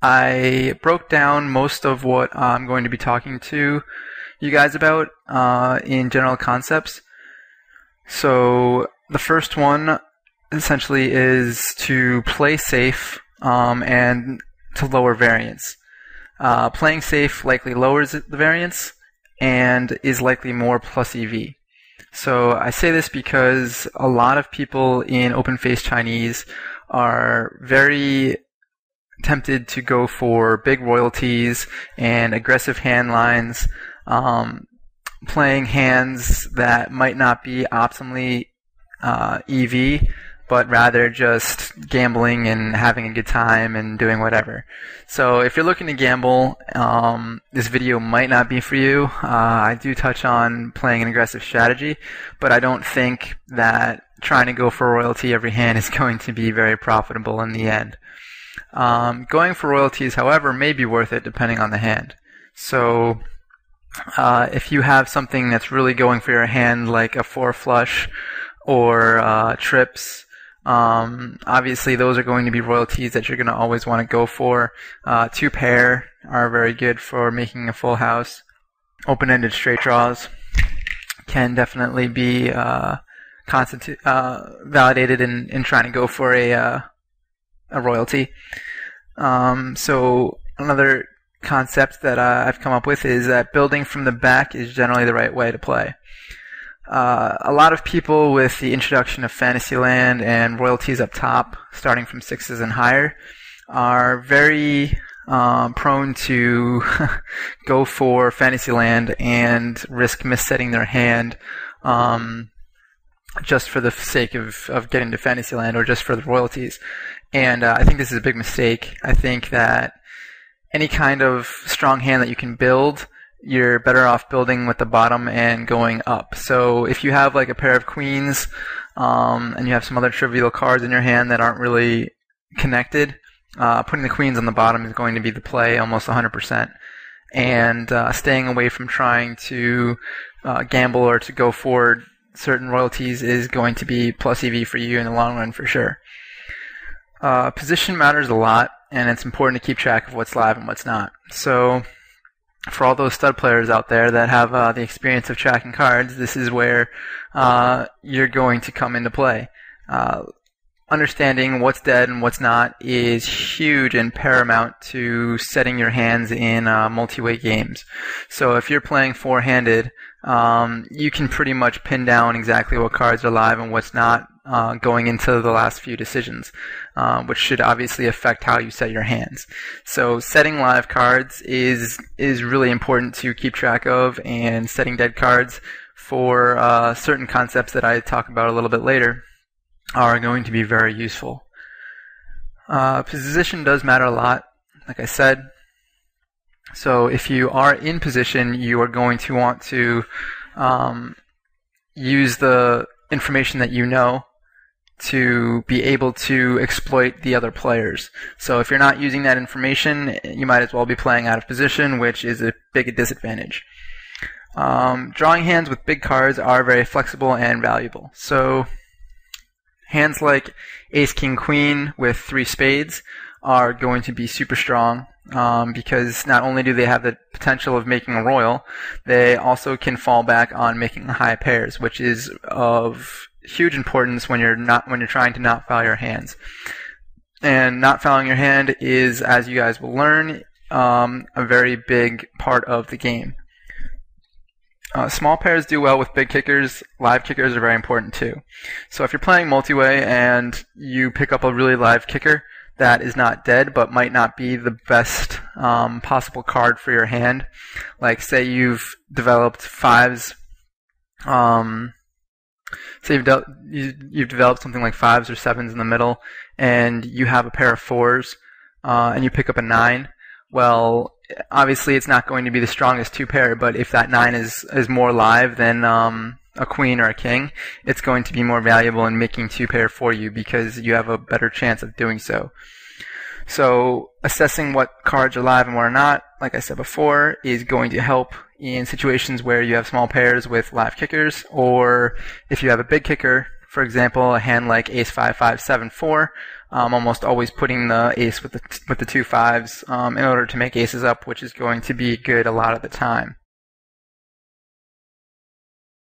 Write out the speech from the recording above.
I broke down most of what I'm going to be talking to you guys about in general concepts. So the first one essentially is to play safe and to lower variance. Playing safe likely lowers the variance and is likely more plus EV. So I say this because a lot of people in open-face Chinese are very tempted to go for big royalties and aggressive hand lines, playing hands that might not be optimally EV, but rather just gambling and having a good time and doing whatever. So if you're looking to gamble, this video might not be for you. I do touch on playing an aggressive strategy, but I don't think that trying to go for royalty every hand is going to be very profitable in the end. Going for royalties, however, may be worth it depending on the hand. So if you have something that's really going for your hand, like a 4 flush or trips, obviously those are going to be royalties that you're going to always want to go for. 2 pair are very good for making a full house. Open-ended straight draws can definitely be validated in trying to go for a royalty. So another concept that I've come up with is that building from the back is generally the right way to play. A lot of people with the introduction of Fantasyland and royalties up top, starting from 6s and higher, are very prone to go for Fantasyland and risk missetting their hand just for the sake of getting to Fantasyland or just for the royalties. And I think this is a big mistake. I think that any kind of strong hand that you can build, you're better off building with the bottom and going up. So if you have like a pair of queens and you have some other trivial cards in your hand that aren't really connected, putting the queens on the bottom is going to be the play almost 100%. And staying away from trying to gamble or to go for certain royalties is going to be plus EV for you in the long run for sure. Position matters a lot, and it's important to keep track of what's live and what's not. So for all those stud players out there that have the experience of tracking cards, this is where you're going to come into play. Understanding what's dead and what's not is huge and paramount to setting your hands in multi-way games. So if you're playing four-handed, you can pretty much pin down exactly what cards are live and what's not going into the last few decisions, which should obviously affect how you set your hands. So setting live cards is really important to keep track of, and setting dead cards for certain concepts that I talk about a little bit later are going to be very useful. Position does matter a lot, like I said. So if you are in position, you are going to want to use the information that you know to be able to exploit the other players. So if you're not using that information, you might as well be playing out of position, which is a big disadvantage. Drawing hands with big cards are very flexible and valuable. So hands like Ace, King, Queen with 3 spades are going to be super strong because not only do they have the potential of making a royal, they also can fall back on making high pairs, which is of huge importance when you're trying to not foul your hands. And not fouling your hand is, as you guys will learn, a very big part of the game. Small pairs do well with big kickers. Live kickers are very important too. So if you're playing multi-way and you pick up a really live kicker that is not dead but might not be the best possible card for your hand, like say you've developed 5s, say you've developed something like 5s or 7s in the middle, and you have a pair of 4s and you pick up a 9, well, obviously it's not going to be the strongest 2 pair, but if that 9 is more live than a queen or a king, it's going to be more valuable in making 2 pair for you because you have a better chance of doing so. So assessing what cards are live and what are not, like I said before, is going to help in situations where you have small pairs with live kickers, or if you have a big kicker, for example, a hand like Ace 5, 5, 7, 4, almost always putting the ace with the 2 5s in order to make aces up, which is going to be good a lot of the time.